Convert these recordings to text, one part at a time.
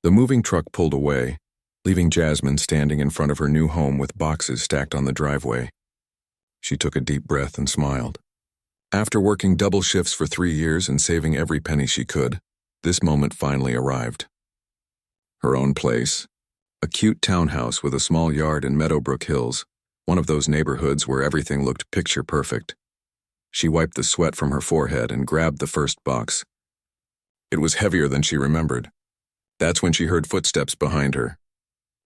The moving truck pulled away, leaving Jasmine standing in front of her new home with boxes stacked on the driveway. She took a deep breath and smiled. After working double shifts for 3 years and saving every penny she could, this moment finally arrived. Her own place, a cute townhouse with a small yard in Meadowbrook Hills, one of those neighborhoods where everything looked picture perfect. She wiped the sweat from her forehead and grabbed the first box. It was heavier than she remembered. That's when she heard footsteps behind her.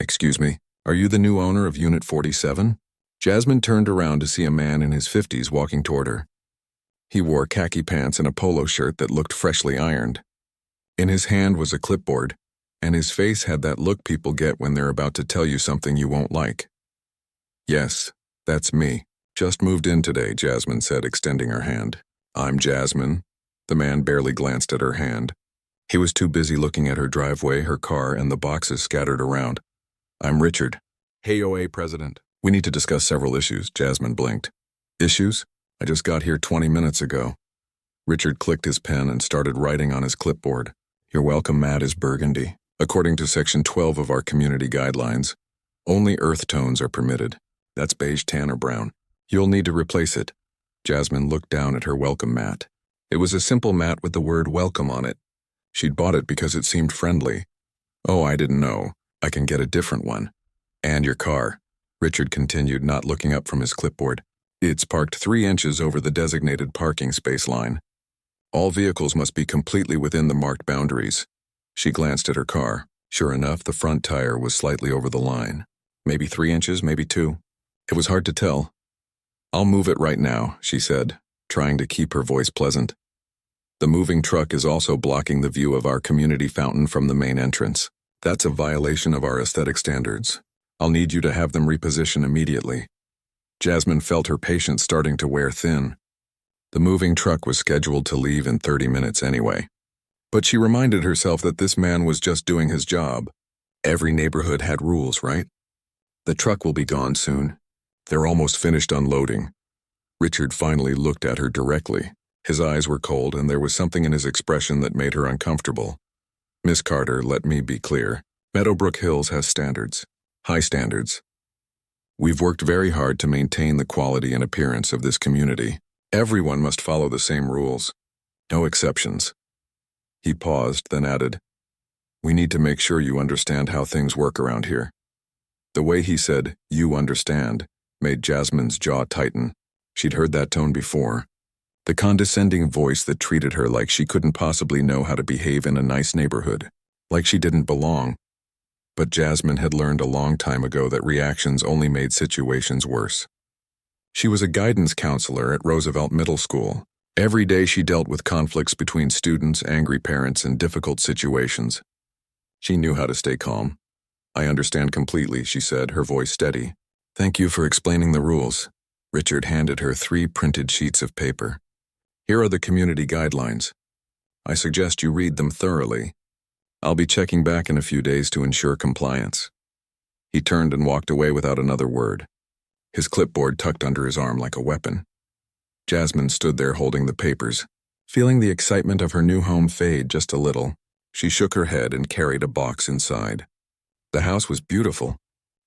"Excuse me, are you the new owner of Unit 47? Jasmine turned around to see a man in his 50s walking toward her. He wore khaki pants and a polo shirt that looked freshly ironed. In his hand was a clipboard, and his face had that look people get when they're about to tell you something you won't like. "Yes, that's me. Just moved in today," Jasmine said, extending her hand. "I'm Jasmine." The man barely glanced at her hand. He was too busy looking at her driveway, her car, and the boxes scattered around. "I'm Richard, HOA president. We need to discuss several issues." Jasmine blinked. "Issues? I just got here 20 minutes ago." Richard clicked his pen and started writing on his clipboard. "Your welcome mat is burgundy. According to Section 12 of our community guidelines, only earth tones are permitted. That's beige, tan, or brown. You'll need to replace it." Jasmine looked down at her welcome mat. It was a simple mat with the word welcome on it. She'd bought it because it seemed friendly. "Oh, I didn't know. I can get a different one." "And your car," Richard continued, not looking up from his clipboard. "It's parked 3 inches over the designated parking space line. All vehicles must be completely within the marked boundaries." She glanced at her car. Sure enough, the front tire was slightly over the line. Maybe 3 inches, maybe 2. It was hard to tell. "I'll move it right now," she said, trying to keep her voice pleasant. "The moving truck is also blocking the view of our community fountain from the main entrance. That's a violation of our aesthetic standards. I'll need you to have them reposition immediately." Jasmine felt her patience starting to wear thin. The moving truck was scheduled to leave in 30 minutes anyway. But she reminded herself that this man was just doing his job. Every neighborhood had rules, right? "The truck will be gone soon. They're almost finished unloading." Richard finally looked at her directly. His eyes were cold, and there was something in his expression that made her uncomfortable. "Miss Carter, let me be clear. Meadowbrook Hills has standards. High standards. We've worked very hard to maintain the quality and appearance of this community. Everyone must follow the same rules. No exceptions." He paused, then added, "We need to make sure you understand how things work around here." The way he said, "you understand," made Jasmine's jaw tighten. She'd heard that tone before. The condescending voice that treated her like she couldn't possibly know how to behave in a nice neighborhood, like she didn't belong. But Jasmine had learned a long time ago that reactions only made situations worse. She was a guidance counselor at Roosevelt Middle School. Every day she dealt with conflicts between students, angry parents, and difficult situations. She knew how to stay calm. "I understand completely," she said, her voice steady. "Thank you for explaining the rules." Richard handed her 3 printed sheets of paper. "Here are the community guidelines. I suggest you read them thoroughly. I'll be checking back in a few days to ensure compliance." He turned and walked away without another word, his clipboard tucked under his arm like a weapon. Jasmine stood there holding the papers, feeling the excitement of her new home fade just a little. She shook her head and carried a box inside. The house was beautiful.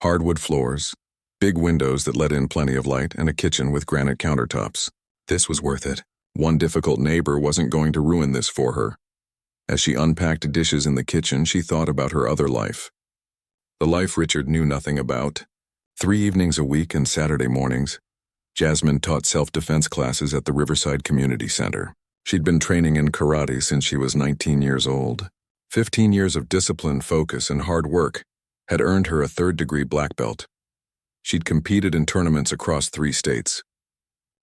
Hardwood floors, big windows that let in plenty of light, and a kitchen with granite countertops. This was worth it. One difficult neighbor wasn't going to ruin this for her. As she unpacked dishes in the kitchen, she thought about her other life. The life Richard knew nothing about. 3 evenings a week and Saturday mornings, Jasmine taught self-defense classes at the Riverside Community Center. She'd been training in karate since she was 19 years old. 15 years of discipline, focus, and hard work had earned her a 3rd-degree black belt. She'd competed in tournaments across 3 states.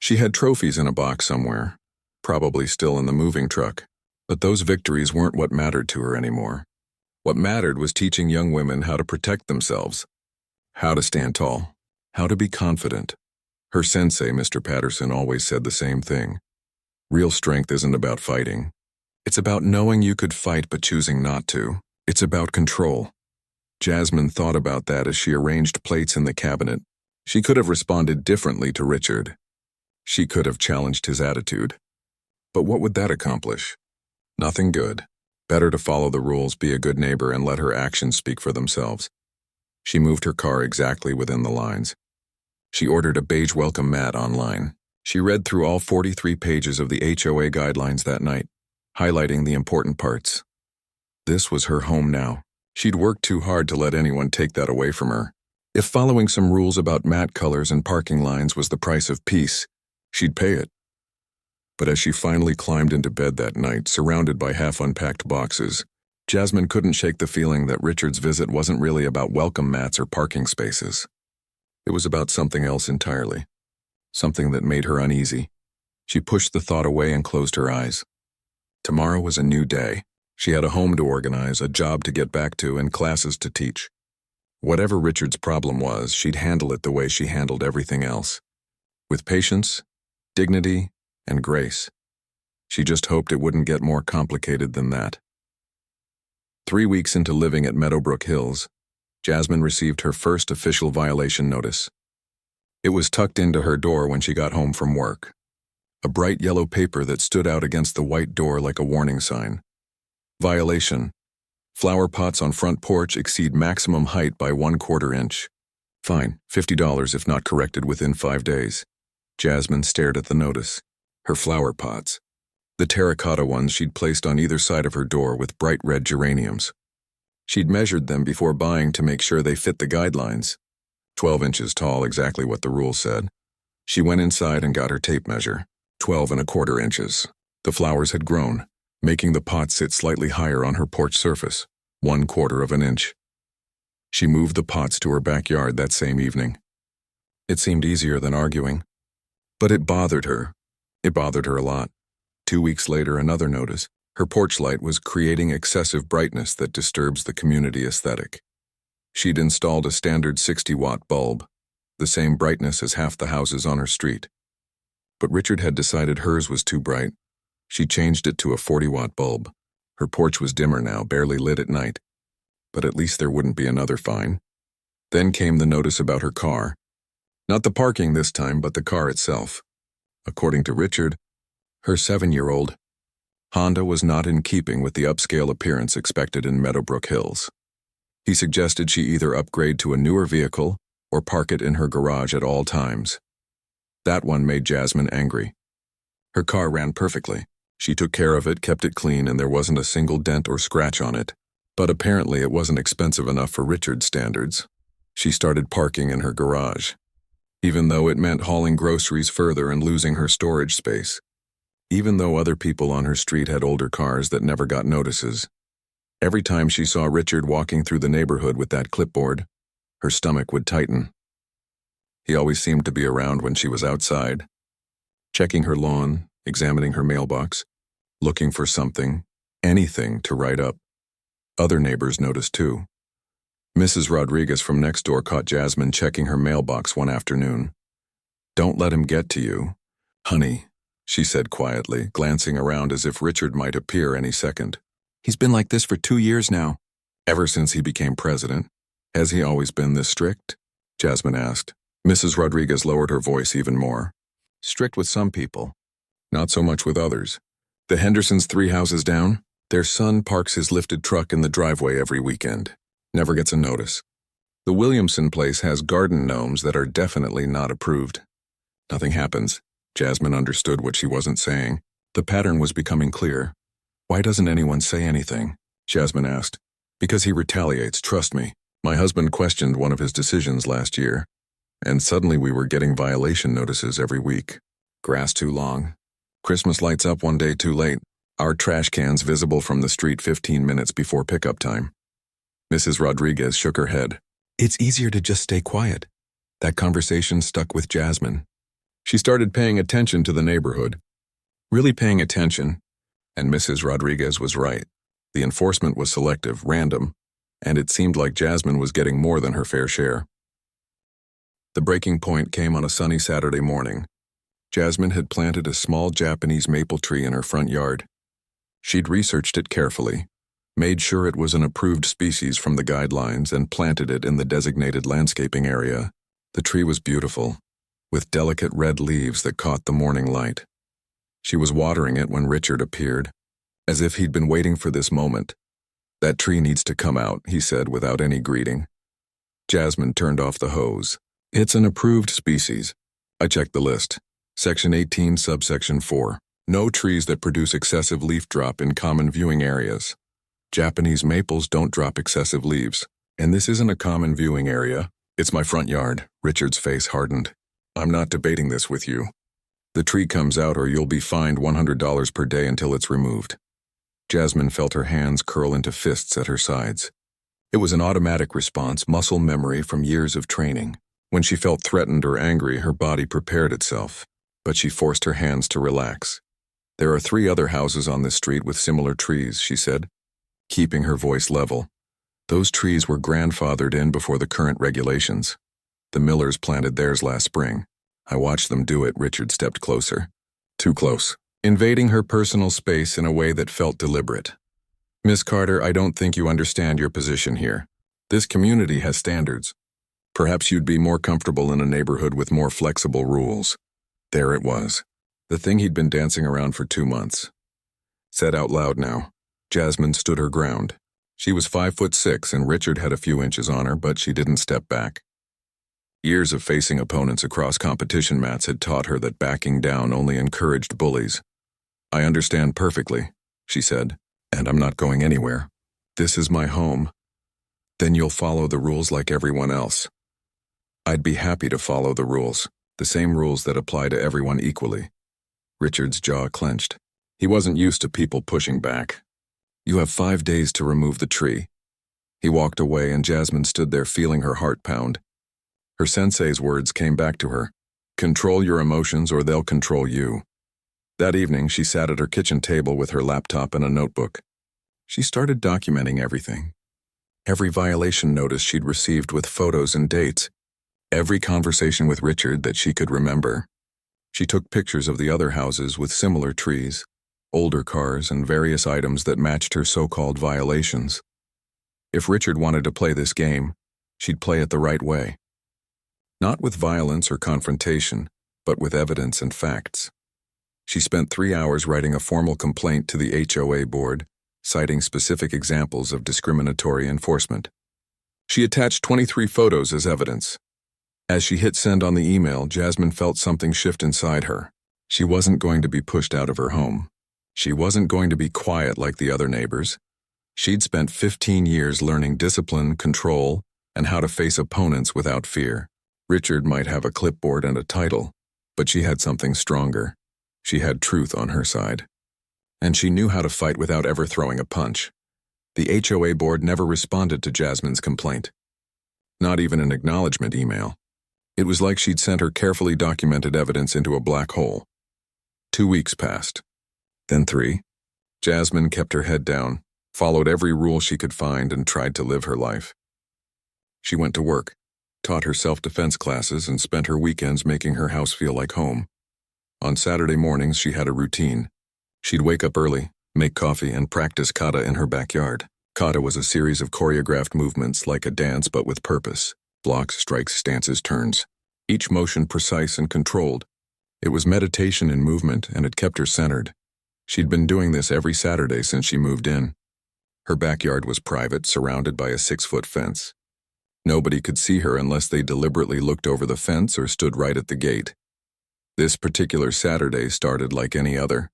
She had trophies in a box somewhere, probably still in the moving truck. But those victories weren't what mattered to her anymore. What mattered was teaching young women how to protect themselves, how to stand tall, how to be confident. Her sensei, Mr. Patterson, always said the same thing. Real strength isn't about fighting. It's about knowing you could fight but choosing not to. It's about control. Jasmine thought about that as she arranged plates in the cabinet. She could have responded differently to Richard. She could have challenged his attitude. But what would that accomplish? Nothing good. Better to follow the rules, be a good neighbor, and let her actions speak for themselves. She moved her car exactly within the lines. She ordered a beige welcome mat online. She read through all 43 pages of the HOA guidelines that night, highlighting the important parts. This was her home now. She'd worked too hard to let anyone take that away from her. If following some rules about mat colors and parking lines was the price of peace, she'd pay it. But as she finally climbed into bed that night, surrounded by half-unpacked boxes, Jasmine couldn't shake the feeling that Richard's visit wasn't really about welcome mats or parking spaces. It was about something else entirely, something that made her uneasy. She pushed the thought away and closed her eyes. Tomorrow was a new day. She had a home to organize, a job to get back to, and classes to teach. Whatever Richard's problem was, she'd handle it the way she handled everything else. With patience, dignity, and grace. She just hoped it wouldn't get more complicated than that. 3 weeks into living at Meadowbrook Hills, Jasmine received her first official violation notice. It was tucked into her door when she got home from work. A bright yellow paper that stood out against the white door like a warning sign. Violation. Flower pots on front porch exceed maximum height by 1/4 inch. Fine, $50 if not corrected within 5 days. Jasmine stared at the notice. Her flower pots. The terracotta ones she'd placed on either side of her door with bright red geraniums. She'd measured them before buying to make sure they fit the guidelines. 12 inches tall, exactly what the rule said. She went inside and got her tape measure. 12 1/4 inches. The flowers had grown, making the pot sit slightly higher on her porch surface, 1/4 inch. She moved the pots to her backyard that same evening. It seemed easier than arguing. But it bothered her. It bothered her a lot. 2 weeks later, another notice. Her porch light was creating excessive brightness that disturbs the community aesthetic. She'd installed a standard 60-watt bulb, the same brightness as half the houses on her street. But Richard had decided hers was too bright. She changed it to a 40-watt bulb. Her porch was dimmer now, barely lit at night. But at least there wouldn't be another fine. Then came the notice about her car. Not the parking this time, but the car itself. According to Richard, her 7-year-old Honda was not in keeping with the upscale appearance expected in Meadowbrook Hills. He suggested she either upgrade to a newer vehicle or park it in her garage at all times. That one made Jasmine angry. Her car ran perfectly. She took care of it, kept it clean, and there wasn't a single dent or scratch on it. But apparently it wasn't expensive enough for Richard's standards. She started parking in her garage, even though it meant hauling groceries further and losing her storage space. Even though other people on her street had older cars that never got notices. Every time she saw Richard walking through the neighborhood with that clipboard, her stomach would tighten. He always seemed to be around when she was outside, checking her lawn, examining her mailbox, looking for something, anything to write up. Other neighbors noticed too. Mrs. Rodriguez from next door caught Jasmine checking her mailbox one afternoon. "Don't let him get to you, honey," she said quietly, glancing around as if Richard might appear any second. "He's been like this for 2 years now." "Ever since he became president. Has he always been this strict?" Jasmine asked. Mrs. Rodriguez lowered her voice even more. "Strict with some people, not so much with others. The Hendersons 3 houses down, their son parks his lifted truck in the driveway every weekend. Never gets a notice. The Williamson place has garden gnomes that are definitely not approved. Nothing happens." Jasmine understood what she wasn't saying. The pattern was becoming clear. "Why doesn't anyone say anything?" Jasmine asked. "Because he retaliates, trust me. My husband questioned one of his decisions last year, and suddenly we were getting violation notices every week. Grass too long. Christmas lights up one day too late. Our trash cans visible from the street 15 minutes before pickup time." Mrs. Rodriguez shook her head. "It's easier to just stay quiet." That conversation stuck with Jasmine. She started paying attention to the neighborhood. Really paying attention, and Mrs. Rodriguez was right. The enforcement was selective, random, and it seemed like Jasmine was getting more than her fair share. The breaking point came on a sunny Saturday morning. Jasmine had planted a small Japanese maple tree in her front yard. She'd researched it carefully, made sure it was an approved species from the guidelines, and planted it in the designated landscaping area. The tree was beautiful, with delicate red leaves that caught the morning light. She was watering it when Richard appeared. as if he'd been waiting for this moment. "That tree needs to come out," he said without any greeting. Jasmine turned off the hose. "It's an approved species." I checked the list. Section 18, subsection 4. No trees that produce excessive leaf drop in common viewing areas. Japanese maples don't drop excessive leaves. And this isn't a common viewing area. It's my front yard. Richard's face hardened. "I'm not debating this with you. The tree comes out or you'll be fined $100 per day until it's removed." Jasmine felt her hands curl into fists at her sides. It was an automatic response, muscle memory from years of training. When she felt threatened or angry, her body prepared itself, but she forced her hands to relax. "There are 3 other houses on this street with similar trees," she said, keeping her voice level. "Those trees were grandfathered in before the current regulations. The Millers planted theirs last spring. I watched them do it." Richard stepped closer. Too close. Invading her personal space in a way that felt deliberate. "Miss Carter, I don't think you understand your position here. This community has standards. Perhaps you'd be more comfortable in a neighborhood with more flexible rules." There it was. The thing he'd been dancing around for 2 months. Said out loud now. Jasmine stood her ground. She was 5'6" and Richard had a few inches on her, but she didn't step back. Years of facing opponents across competition mats had taught her that backing down only encouraged bullies. "I understand perfectly," she said, "and I'm not going anywhere. This is my home." "Then you'll follow the rules like everyone else." "I'd be happy to follow the rules, the same rules that apply to everyone equally." Richard's jaw clenched. He wasn't used to people pushing back. "You have 5 days to remove the tree." He walked away and Jasmine stood there feeling her heart pound. Her sensei's words came back to her. "Control your emotions or they'll control you." That evening, she sat at her kitchen table with her laptop and a notebook. She started documenting everything. Every violation notice she'd received with photos and dates. Every conversation with Richard that she could remember. She took pictures of the other houses with similar trees, older cars, and various items that matched her so-called violations. If Richard wanted to play this game, she'd play it the right way. Not with violence or confrontation, but with evidence and facts. She spent 3 hours writing a formal complaint to the HOA board, citing specific examples of discriminatory enforcement. She attached 23 photos as evidence. As she hit send on the email, Jasmine felt something shift inside her. She wasn't going to be pushed out of her home. She wasn't going to be quiet like the other neighbors. She'd spent 15 years learning discipline, control, and how to face opponents without fear. Richard might have a clipboard and a title, but she had something stronger. She had truth on her side. And she knew how to fight without ever throwing a punch. The HOA board never responded to Jasmine's complaint. Not even an acknowledgement email. It was like she'd sent her carefully documented evidence into a black hole. 2 weeks passed. Then 3. Jasmine kept her head down, followed every rule she could find, and tried to live her life. She went to work, taught her self-defense classes, and spent her weekends making her house feel like home. On Saturday mornings, she had a routine. She'd wake up early, make coffee, and practice kata in her backyard. Kata was a series of choreographed movements like a dance but with purpose. Blocks, strikes, stances, turns. Each motion precise and controlled. It was meditation in movement, and it kept her centered. She'd been doing this every Saturday since she moved in. Her backyard was private, surrounded by a 6-foot fence. Nobody could see her unless they deliberately looked over the fence or stood right at the gate. This particular Saturday started like any other.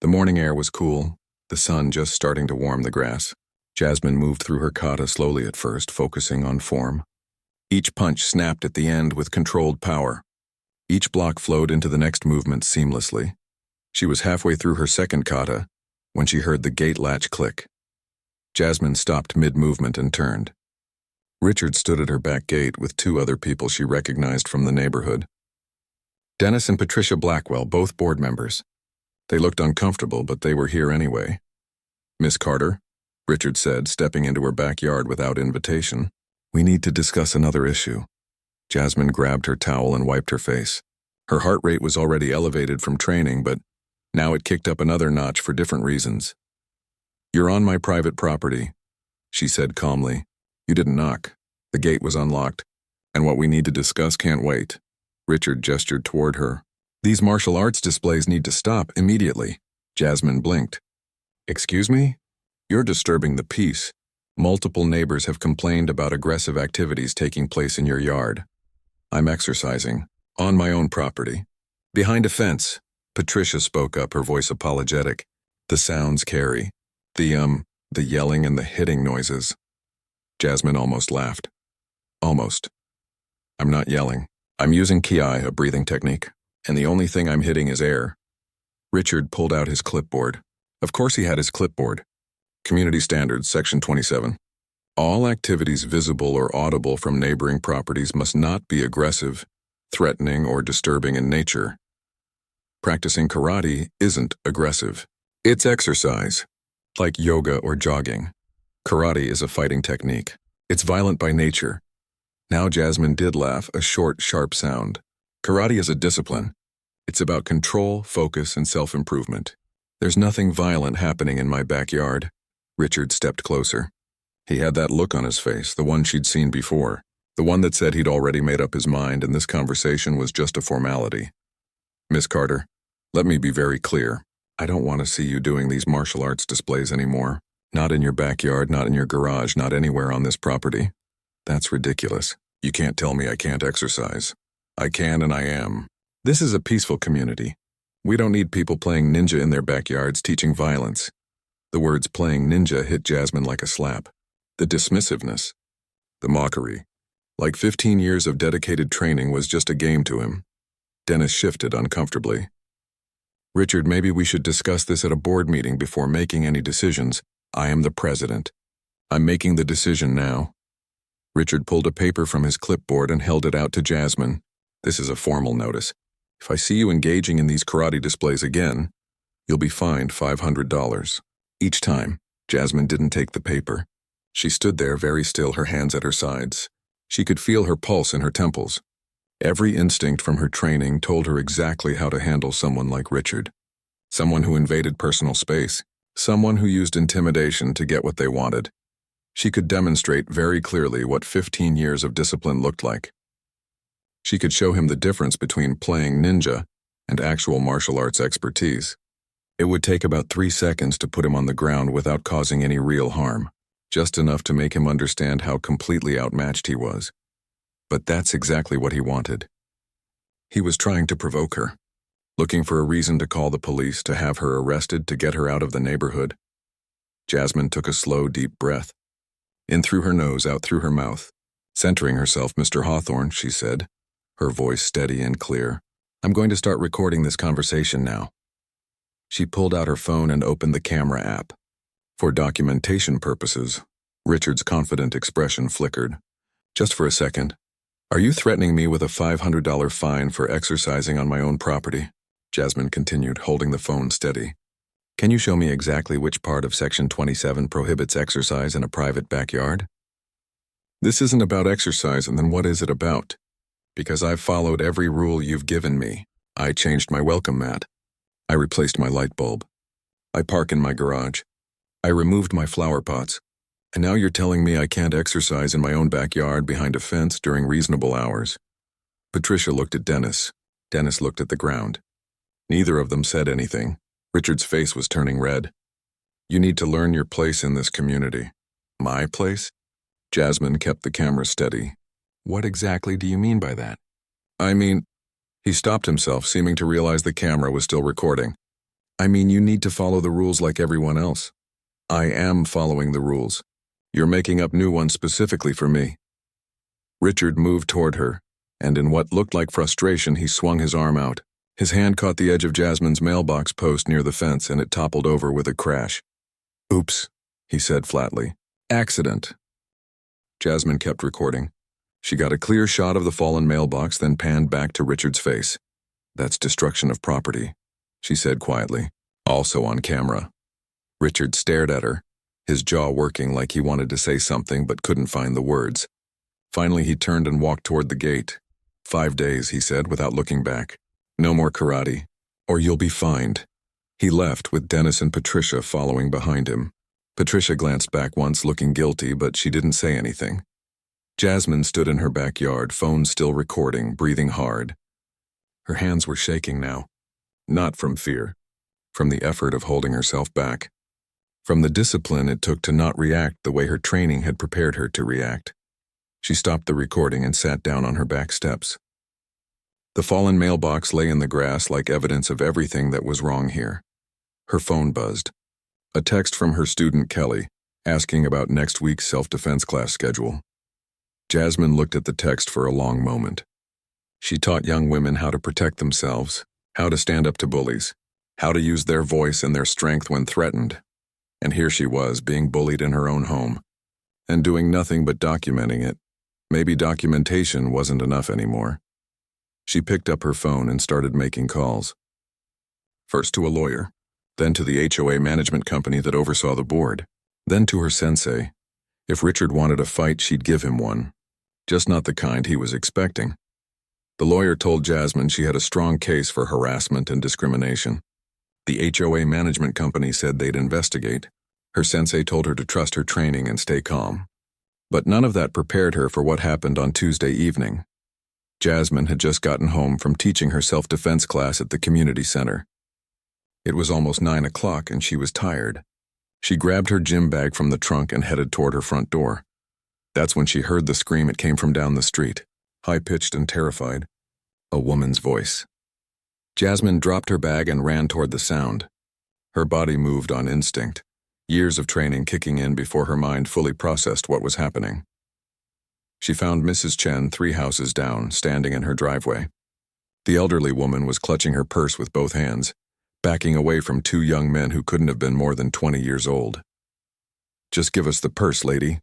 The morning air was cool, the sun just starting to warm the grass. Jasmine moved through her kata slowly at first, focusing on form. Each punch snapped at the end with controlled power. Each block flowed into the next movement seamlessly. She was halfway through her second kata when she heard the gate latch click. Jasmine stopped mid-movement and turned. Richard stood at her back gate with 2 other people she recognized from the neighborhood. Dennis and Patricia Blackwell, both board members. They looked uncomfortable, but they were here anyway. "Miss Carter," Richard said, stepping into her backyard without invitation. "We need to discuss another issue." Jasmine grabbed her towel and wiped her face. Her heart rate was already elevated from training, but now it kicked up another notch for different reasons. "You're on my private property," she said calmly. "You didn't knock. The gate was unlocked, and what we need to discuss can't wait." Richard gestured toward her. "These martial arts displays need to stop immediately." Jasmine blinked. Excuse me? You're disturbing the peace. Multiple neighbors have complained about aggressive activities taking place in your yard. I'm exercising. On my own property. Behind a fence. Patricia spoke up, her voice apologetic. The sounds carry. The yelling and the hitting noises. Jasmine almost laughed. Almost. I'm not yelling. I'm using ki, a breathing technique, and the only thing I'm hitting is air. Richard pulled out his clipboard. Of course he had his clipboard. Community Standards, Section 27. All activities visible or audible from neighboring properties must not be aggressive, threatening, or disturbing in nature. Practicing karate isn't aggressive. It's exercise, like yoga or jogging. Karate is a fighting technique. It's violent by nature. Now Jasmine did laugh, a short, sharp sound. Karate is a discipline. It's about control, focus, and self-improvement. There's nothing violent happening in my backyard. Richard stepped closer. He had that look on his face, the one she'd seen before, the one that said he'd already made up his mind and this conversation was just a formality. Miss Carter, let me be very clear. I don't want to see you doing these martial arts displays anymore. Not in your backyard, not in your garage, not anywhere on this property. That's ridiculous. You can't tell me I can't exercise. I can and I am. This is a peaceful community. We don't need people playing ninja in their backyards teaching violence. The words playing ninja hit Jasmine like a slap. The dismissiveness. The mockery. Like 15 years of dedicated training was just a game to him. Dennis shifted uncomfortably. Richard, maybe we should discuss this at a board meeting before making any decisions. I am the president. I'm making the decision now. Richard pulled a paper from his clipboard and held it out to Jasmine. This is a formal notice. If I see you engaging in these karate displays again, you'll be fined $500. Each time. Jasmine didn't take the paper. She stood there very still, her hands at her sides. She could feel her pulse in her temples. Every instinct from her training told her exactly how to handle someone like Richard. Someone who invaded personal space. Someone who used intimidation to get what they wanted. She could demonstrate very clearly what 15 years of discipline looked like. She could show him the difference between playing ninja and actual martial arts expertise. It would take about 3 seconds to put him on the ground without causing any real harm, just enough to make him understand how completely outmatched he was. But that's exactly what he wanted. He was trying to provoke her, looking for a reason to call the police, to have her arrested, to get her out of the neighborhood. Jasmine took a slow, deep breath. In through her nose, out through her mouth. Centering herself, Mr. Hawthorne, she said, her voice steady and clear. I'm going to start recording this conversation now. She pulled out her phone and opened the camera app. For documentation purposes, Richard's confident expression flickered. Just for a second. Are you threatening me with a $500 fine for exercising on my own property? Jasmine continued, holding the phone steady. Can you show me exactly which part of Section 27 prohibits exercise in a private backyard? This isn't about exercise, and then what is it about? Because I've followed every rule you've given me. I changed my welcome mat. I replaced my light bulb. I park in my garage. I removed my flower pots. And now you're telling me I can't exercise in my own backyard behind a fence during reasonable hours. Patricia looked at Dennis. Dennis looked at the ground. Neither of them said anything. Richard's face was turning red. You need to learn your place in this community. My place? Jasmine kept the camera steady. What exactly do you mean by that? I mean, he stopped himself, seeming to realize the camera was still recording. I mean, you need to follow the rules like everyone else. I am following the rules. You're making up new ones specifically for me. Richard moved toward her, and in what looked like frustration, he swung his arm out. His hand caught the edge of Jasmine's mailbox post near the fence, and it toppled over with a crash. Oops, he said flatly. Accident. Jasmine kept recording. She got a clear shot of the fallen mailbox, then panned back to Richard's face. That's destruction of property, she said quietly, also on camera. Richard stared at her, his jaw working like he wanted to say something but couldn't find the words. Finally, he turned and walked toward the gate. 5 days, he said, without looking back. No more karate, or you'll be fined. He left with Dennis and Patricia following behind him. Patricia glanced back once, looking guilty, but she didn't say anything. Jasmine stood in her backyard, phone still recording, breathing hard. Her hands were shaking now. Not from fear, from the effort of holding herself back. from the discipline it took to not react the way her training had prepared her to react. She stopped the recording and sat down on her back steps. The fallen mailbox lay in the grass like evidence of everything that was wrong here. Her phone buzzed. A text from her student Kelly, asking about next week's self-defense class schedule. Jasmine looked at the text for a long moment. She taught young women how to protect themselves, how to stand up to bullies, how to use their voice and their strength when threatened. And here she was, being bullied in her own home, and doing nothing but documenting it. Maybe documentation wasn't enough anymore. She picked up her phone and started making calls. First to a lawyer, then to the HOA management company that oversaw the board, then to her sensei. If Richard wanted a fight, she'd give him one, just not the kind he was expecting. The lawyer told Jasmine she had a strong case for harassment and discrimination. The HOA management company said they'd investigate. Her sensei told her to trust her training and stay calm. But none of that prepared her for what happened on Tuesday evening. Jasmine had just gotten home from teaching her self-defense class at the community center. It was almost 9 o'clock and she was tired. She grabbed her gym bag from the trunk and headed toward her front door. That's when she heard the scream. It came from down the street, high-pitched and terrified. A woman's voice. Jasmine dropped her bag and ran toward the sound. Her body moved on instinct, years of training kicking in before her mind fully processed what was happening. She found Mrs. Chen 3 houses down, standing in her driveway. The elderly woman was clutching her purse with both hands, backing away from 2 young men who couldn't have been more than 20 years old. "Just give us the purse, lady,"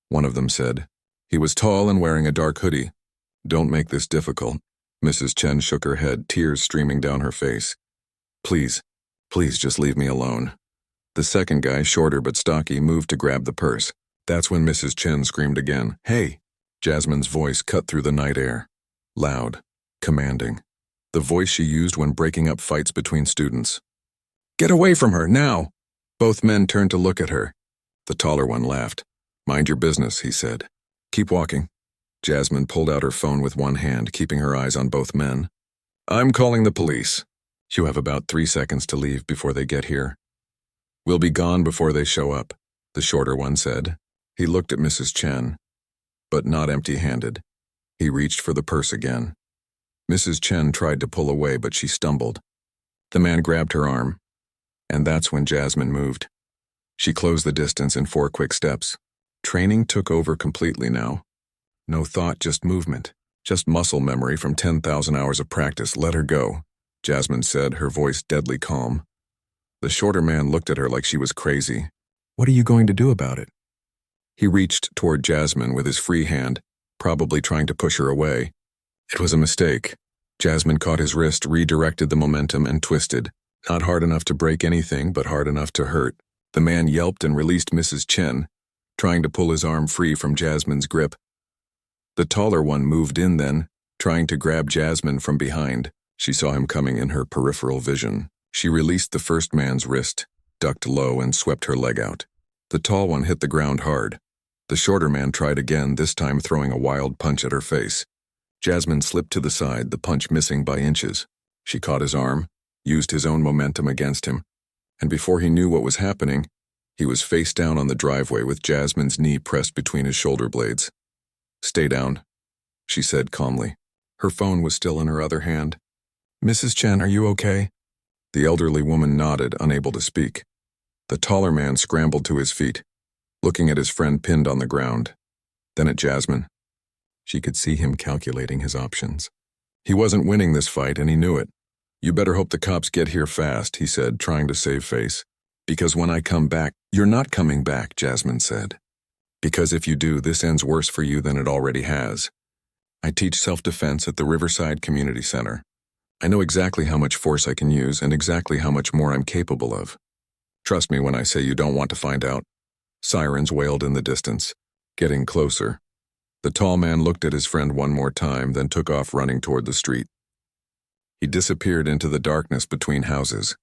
one of them said. He was tall and wearing a dark hoodie. "Don't make this difficult." Mrs. Chen shook her head, tears streaming down her face. Please just leave me alone." The second guy, shorter but stocky, moved to grab the purse. That's when Mrs. Chen screamed again. "Hey!" Jasmine's voice cut through the night air. Loud, commanding. The voice she used when breaking up fights between students. "Get away from her, now!" Both men turned to look at her. The taller one laughed. "Mind your business," he said. "Keep walking." Jasmine pulled out her phone with one hand, keeping her eyes on both men. "I'm calling the police. You have about 3 seconds to leave before they get here." "We'll be gone before they show up," the shorter one said. He looked at Mrs. Chen, but not empty-handed. He reached for the purse again. Mrs. Chen tried to pull away, but she stumbled. The man grabbed her arm, and that's when Jasmine moved. She closed the distance in 4 quick steps. Training took over completely now. No thought, just movement, just muscle memory from 10,000 hours of practice. "Let her go," Jasmine said, her voice deadly calm. The shorter man looked at her like she was crazy. "What are you going to do about it?" He reached toward Jasmine with his free hand, probably trying to push her away. It was a mistake. Jasmine caught his wrist, redirected the momentum, and twisted. Not hard enough to break anything, but hard enough to hurt. The man yelped and released Mrs. Chen, trying to pull his arm free from Jasmine's grip. The taller one moved in then, trying to grab Jasmine from behind. She saw him coming in her peripheral vision. She released the first man's wrist, ducked low, and swept her leg out. The tall one hit the ground hard. The shorter man tried again, this time throwing a wild punch at her face. Jasmine slipped to the side, the punch missing by inches. She caught his arm, used his own momentum against him, and before he knew what was happening, he was face down on the driveway with Jasmine's knee pressed between his shoulder blades. "Stay down," she said calmly. Her phone was still in her other hand. "Mrs. Chen, are you okay?" The elderly woman nodded, unable to speak. The taller man scrambled to his feet, looking at his friend pinned on the ground, then at Jasmine. She could see him calculating his options. He wasn't winning this fight, and he knew it. "You better hope the cops get here fast," he said, trying to save face. "Because when I come back—" "You're not coming back," Jasmine said. "Because if you do, this ends worse for you than it already has. I teach self-defense at the Riverside Community Center. I know exactly how much force I can use and exactly how much more I'm capable of. Trust me when I say you don't want to find out." Sirens wailed in the distance, getting closer. The tall man looked at his friend one more time, then took off running toward the street. He disappeared into the darkness between houses.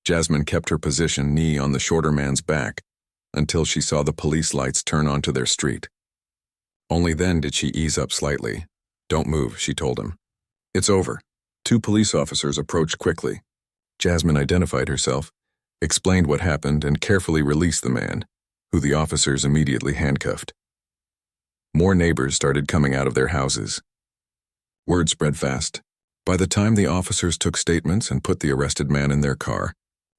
Jasmine kept her position, knee on the shorter man's back, until she saw the police lights turn onto their street. Only then did she ease up slightly. "Don't move," she told him. "It's over." 2 police officers approached quickly. Jasmine identified herself. explained what happened, and carefully released the man, who the officers immediately handcuffed. More neighbors started coming out of their houses. Word spread fast. By the time the officers took statements and put the arrested man in their car,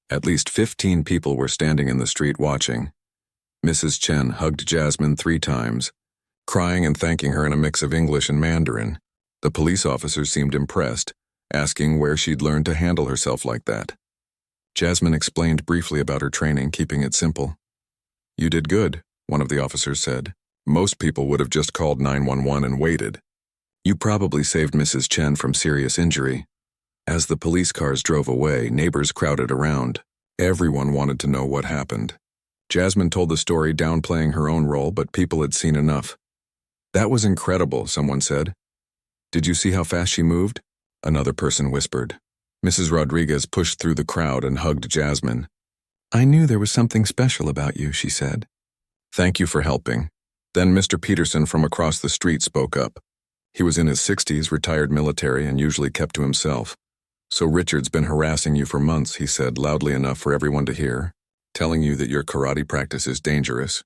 at least 15 people were standing in the street watching. Mrs. Chen hugged Jasmine 3 times, crying and thanking her in a mix of English and Mandarin. The police officers seemed impressed, asking where she'd learned to handle herself like that. Jasmine explained briefly about her training, keeping it simple. "You did good," one of the officers said. "Most people would have just called 911 and waited. You probably saved Mrs. Chen from serious injury." As the police cars drove away, neighbors crowded around. Everyone wanted to know what happened. Jasmine told the story, downplaying her own role, but people had seen enough. "That was incredible," someone said. "Did you see how fast she moved?" another person whispered. Mrs. Rodriguez pushed through the crowd and hugged Jasmine. "I knew there was something special about you," she said. "Thank you for helping." Then Mr. Peterson from across the street spoke up. He was in his 60s, retired military, and usually kept to himself. "So Richard's been harassing you for months," he said, loudly enough for everyone to hear, "telling you that your karate practice is dangerous,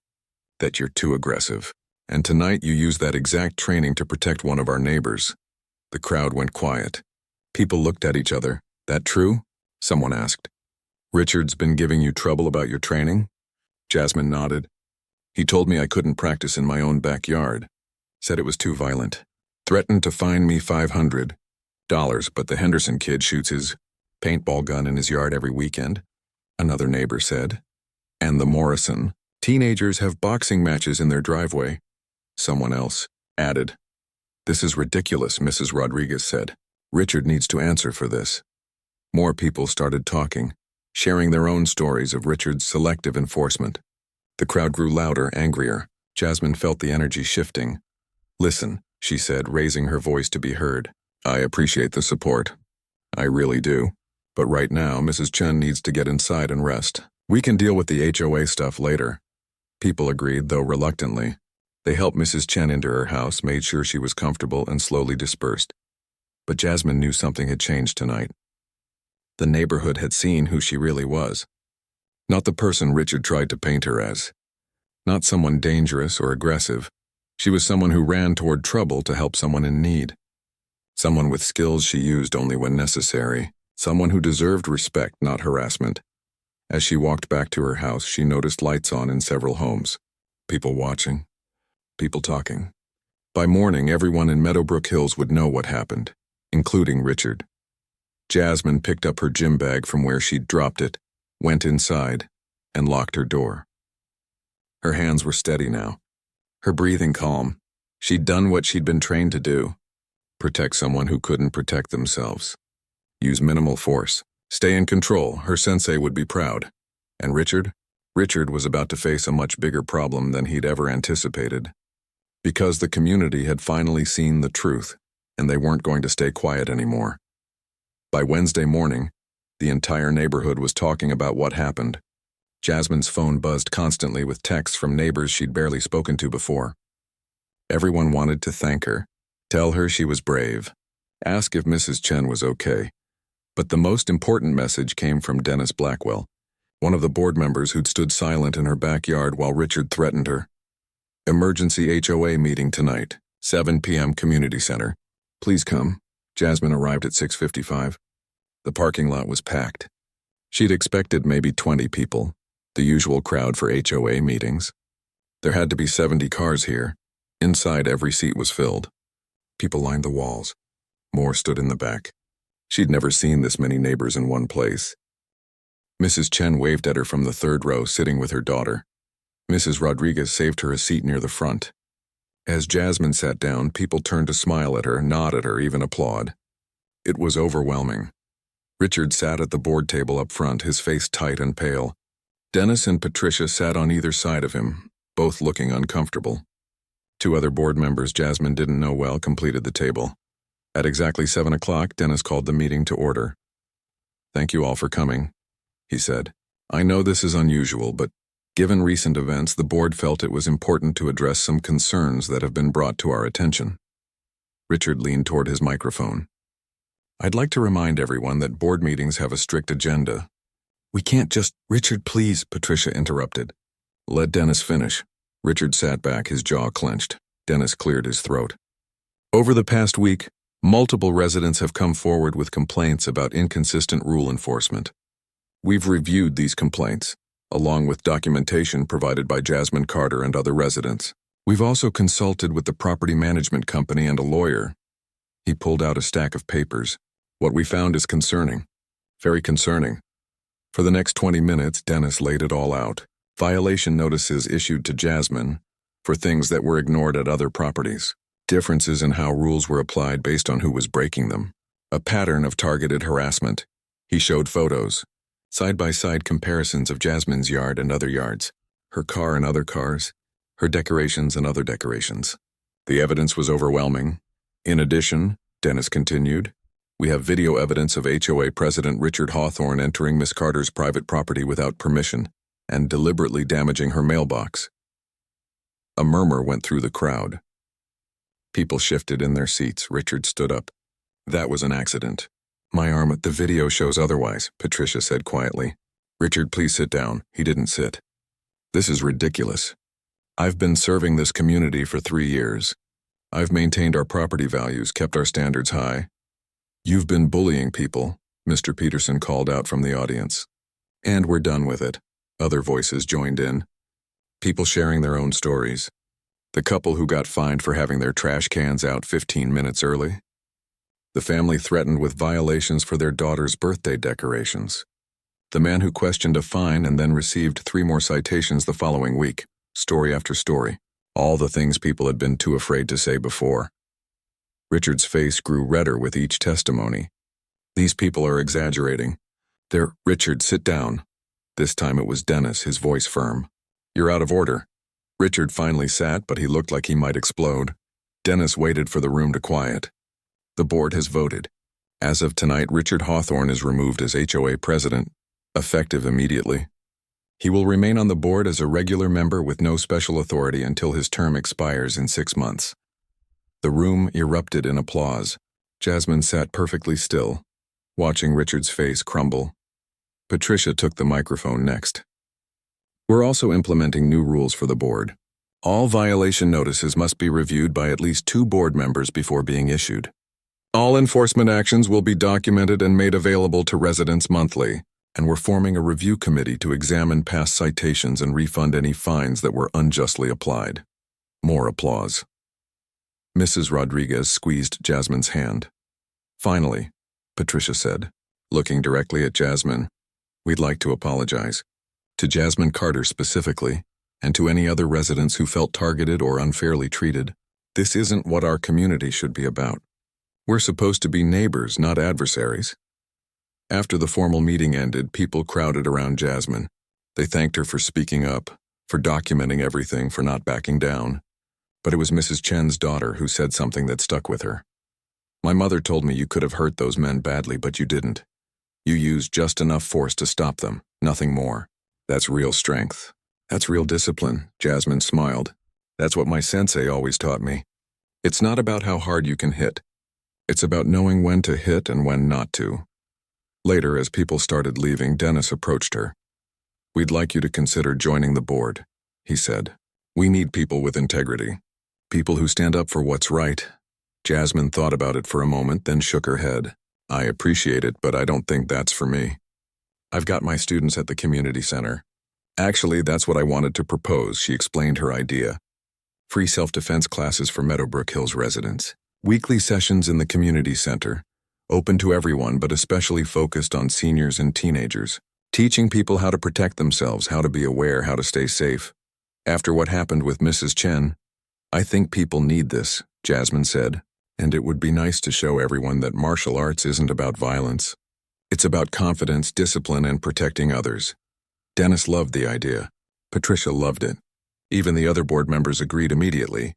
that you're too aggressive. And tonight you used that exact training to protect one of our neighbors." The crowd went quiet. People looked at each other. "That true?" someone asked. "Richard's been giving you trouble about your training?" Jasmine nodded. "He told me I couldn't practice in my own backyard. Said it was too violent. Threatened to fine me $500, but the Henderson kid shoots his paintball gun in his yard every weekend," another neighbor said. "And the Morrison teenagers have boxing matches in their driveway," someone else added. "This is ridiculous," Mrs. Rodriguez said. "Richard needs to answer for this." More people started talking, sharing their own stories of Richard's selective enforcement. The crowd grew louder, angrier. Jasmine felt the energy shifting. "Listen," she said, raising her voice to be heard. "I appreciate the support. I really do. But right now, Mrs. Chen needs to get inside and rest. We can deal with the HOA stuff later." People agreed, though reluctantly. They helped Mrs. Chen into her house, made sure she was comfortable, and slowly dispersed. But Jasmine knew something had changed tonight. The neighborhood had seen who she really was. Not the person Richard tried to paint her as. Not someone dangerous or aggressive. She was someone who ran toward trouble to help someone in need. Someone with skills she used only when necessary. Someone who deserved respect, not harassment. As she walked back to her house, she noticed lights on in several homes. People watching. People talking. By morning, everyone in Meadowbrook Hills would know what happened, including Richard. Jasmine picked up her gym bag from where she'd dropped it, went inside, and locked her door. Her hands were steady now, her breathing calm. She'd done what she'd been trained to do: protect someone who couldn't protect themselves. Use minimal force. Stay in control. Her sensei would be proud. And Richard? Richard was about to face a much bigger problem than he'd ever anticipated. Because the community had finally seen the truth, and they weren't going to stay quiet anymore. By Wednesday morning, the entire neighborhood was talking about what happened. Jasmine's phone buzzed constantly with texts from neighbors she'd barely spoken to before. Everyone wanted to thank her, tell her she was brave, ask if Mrs. Chen was okay. But the most important message came from Dennis Blackwell, one of the board members who'd stood silent in her backyard while Richard threatened her. "Emergency HOA meeting tonight, 7 p.m. Community Center. Please come." Jasmine arrived at 6:55. The parking lot was packed. She'd expected maybe 20 people, the usual crowd for HOA meetings. There had to be 70 cars here. Inside, every seat was filled. People lined the walls. More stood in the back. She'd never seen this many neighbors in one place. Mrs. Chen waved at her from the third row, sitting with her daughter. Mrs. Rodriguez saved her a seat near the front. As Jasmine sat down, people turned to smile at her, nod at her, even applaud. It was overwhelming. Richard sat at the board table up front, his face tight and pale. Dennis and Patricia sat on either side of him, both looking uncomfortable. 2 other board members Jasmine didn't know well completed the table. At exactly 7 o'clock, Dennis called the meeting to order. "Thank you all for coming," he said. "I know this is unusual, but given recent events, the board felt it was important to address some concerns that have been brought to our attention." Richard leaned toward his microphone. "I'd like to remind everyone that board meetings have a strict agenda. We can't just— Richard, please, Patricia interrupted. Let Dennis finish. Richard sat back, his jaw clenched. Dennis cleared his throat. Over the past week, multiple residents have come forward with complaints about inconsistent rule enforcement. We've reviewed these complaints, along with documentation provided by Jasmine Carter and other residents. We've also consulted with the property management company and a lawyer. He pulled out a stack of papers. What we found is concerning. Very concerning. For the next 20 minutes, Dennis laid it all out. Violation notices issued to Jasmine for things that were ignored at other properties. Differences in how rules were applied based on who was breaking them. A pattern of targeted harassment. He showed photos. Side-by-side comparisons of Jasmine's yard and other yards. Her car and other cars. Her decorations and other decorations. The evidence was overwhelming. In addition, Dennis continued, we have video evidence of HOA President Richard Hawthorne entering Miss Carter's private property without permission and deliberately damaging her mailbox. A murmur went through the crowd. People shifted in their seats. Richard stood up. That was an accident. My arm at the video shows otherwise, Patricia said quietly. Richard, please sit down. He didn't sit. This is ridiculous. I've been serving this community for 3 years. I've maintained our property values, kept our standards high. You've been bullying people, Mr. Peterson called out from the audience. And we're done with it. Other voices joined in. People sharing their own stories. The couple who got fined for having their trash cans out 15 minutes early. The family threatened with violations for their daughter's birthday decorations. The man who questioned a fine and then received 3 more citations the following week. Story after story. All the things people had been too afraid to say before. Richard's face grew redder with each testimony. These people are exaggerating. Richard, sit down. This time it was Dennis, his voice firm. You're out of order. Richard finally sat, but he looked like he might explode. Dennis waited for the room to quiet. The board has voted. As of tonight, Richard Hawthorne is removed as HOA president, effective immediately. He will remain on the board as a regular member with no special authority until his term expires in 6 months. The room erupted in applause. Jasmine sat perfectly still, watching Richard's face crumble. Patricia took the microphone next. We're also implementing new rules for the board. All violation notices must be reviewed by at least 2 board members before being issued. All enforcement actions will be documented and made available to residents monthly, and we're forming a review committee to examine past citations and refund any fines that were unjustly applied. More applause. Mrs. Rodriguez squeezed Jasmine's hand. Finally, Patricia said, looking directly at Jasmine, we'd like to apologize. To Jasmine Carter specifically, and to any other residents who felt targeted or unfairly treated. This isn't what our community should be about. We're supposed to be neighbors, not adversaries. After the formal meeting ended, people crowded around Jasmine. They thanked her for speaking up, for documenting everything, for not backing down. But it was Mrs. Chen's daughter who said something that stuck with her. My mother told me you could have hurt those men badly, but you didn't. You used just enough force to stop them, nothing more. That's real strength. That's real discipline, Jasmine smiled. That's what my sensei always taught me. It's not about how hard you can hit. It's about knowing when to hit and when not to. Later, as people started leaving, Dennis approached her. We'd like you to consider joining the board, he said. We need people with integrity. People who stand up for what's right. Jasmine thought about it for a moment, then shook her head. I appreciate it, but I don't think that's for me. I've got my students at the community center. Actually, that's what I wanted to propose, she explained her idea. Free self-defense classes for Meadowbrook Hills residents. Weekly sessions in the community center. Open to everyone, but especially focused on seniors and teenagers. Teaching people how to protect themselves, how to be aware, how to stay safe. After what happened with Mrs. Chen, I think people need this, Jasmine said, and it would be nice to show everyone that martial arts isn't about violence. It's about confidence, discipline, and protecting others. Dennis loved the idea. Patricia loved it. Even the other board members agreed immediately.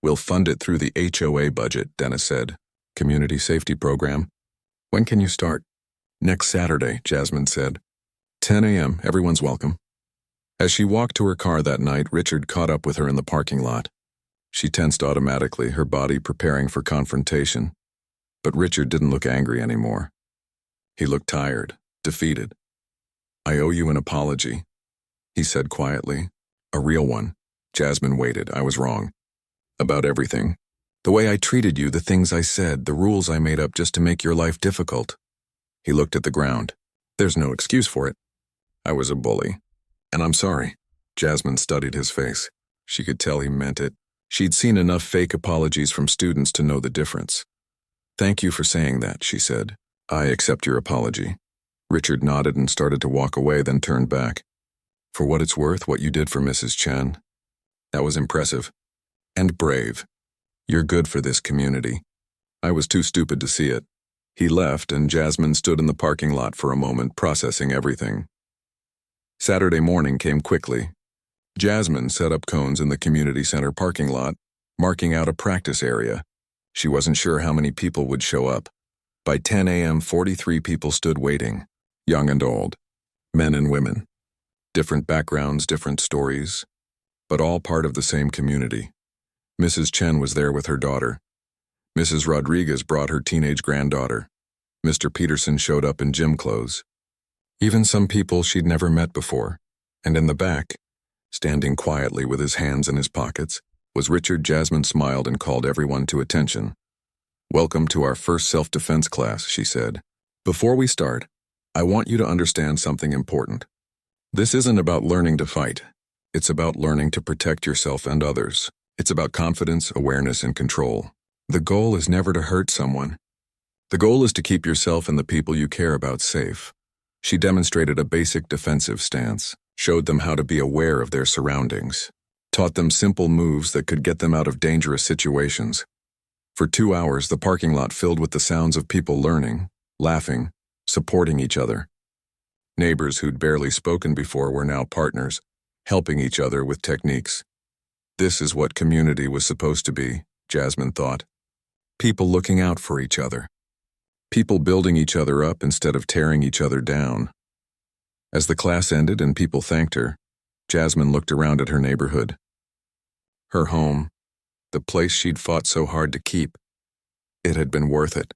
We'll fund it through the HOA budget, Dennis said. Community safety program. When can you start? Next Saturday, Jasmine said. 10 a.m., everyone's welcome. As she walked to her car that night, Richard caught up with her in the parking lot. She tensed automatically, her body preparing for confrontation. But Richard didn't look angry anymore. He looked tired, defeated. I owe you an apology, he said quietly. A real one. Jasmine waited. I was wrong. About everything. The way I treated you, the things I said, the rules I made up just to make your life difficult. He looked at the ground. There's no excuse for it. I was a bully. And I'm sorry. Jasmine studied his face. She could tell he meant it. She'd seen enough fake apologies from students to know the difference. Thank you for saying that, she said. I accept your apology. Richard nodded and started to walk away, then turned back. For what it's worth, what you did for Mrs. Chen, that was impressive. And brave. You're good for this community. I was too stupid to see it. He left, and Jasmine stood in the parking lot for a moment, processing everything. Saturday morning came quickly. Jasmine set up cones in the community center parking lot, marking out a practice area. She wasn't sure how many people would show up. By 10 a.m., 43 people stood waiting, young and old, men and women. Different backgrounds, different stories, but all part of the same community. Mrs. Chen was there with her daughter. Mrs. Rodriguez brought her teenage granddaughter. Mr. Peterson showed up in gym clothes. Even some people she'd never met before. And in the back, standing quietly with his hands in his pockets, was Richard. Jasmine smiled and called everyone to attention. Welcome to our first self-defense class, she said. Before we start, I want you to understand something important. This isn't about learning to fight. It's about learning to protect yourself and others. It's about confidence, awareness, and control. The goal is never to hurt someone. The goal is to keep yourself and the people you care about safe. She demonstrated a basic defensive stance, showed them how to be aware of their surroundings, taught them simple moves that could get them out of dangerous situations. For 2 hours, the parking lot filled with the sounds of people learning, laughing, supporting each other. Neighbors who'd barely spoken before were now partners, helping each other with techniques. This is what community was supposed to be, Jasmine thought. People looking out for each other. People building each other up instead of tearing each other down. As the class ended and people thanked her, Jasmine looked around at her neighborhood. Her home, the place she'd fought so hard to keep, it had been worth it.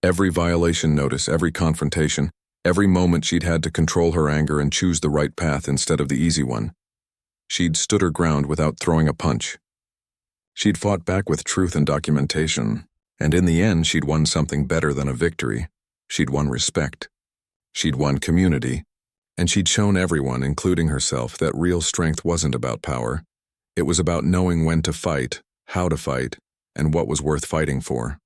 Every violation notice, every confrontation, every moment she'd had to control her anger and choose the right path instead of the easy one. She'd stood her ground without throwing a punch. She'd fought back with truth and documentation, and in the end she'd won something better than a victory. She'd won respect. She'd won community, and she'd shown everyone, including herself, that real strength wasn't about power. It was about knowing when to fight, how to fight, and what was worth fighting for.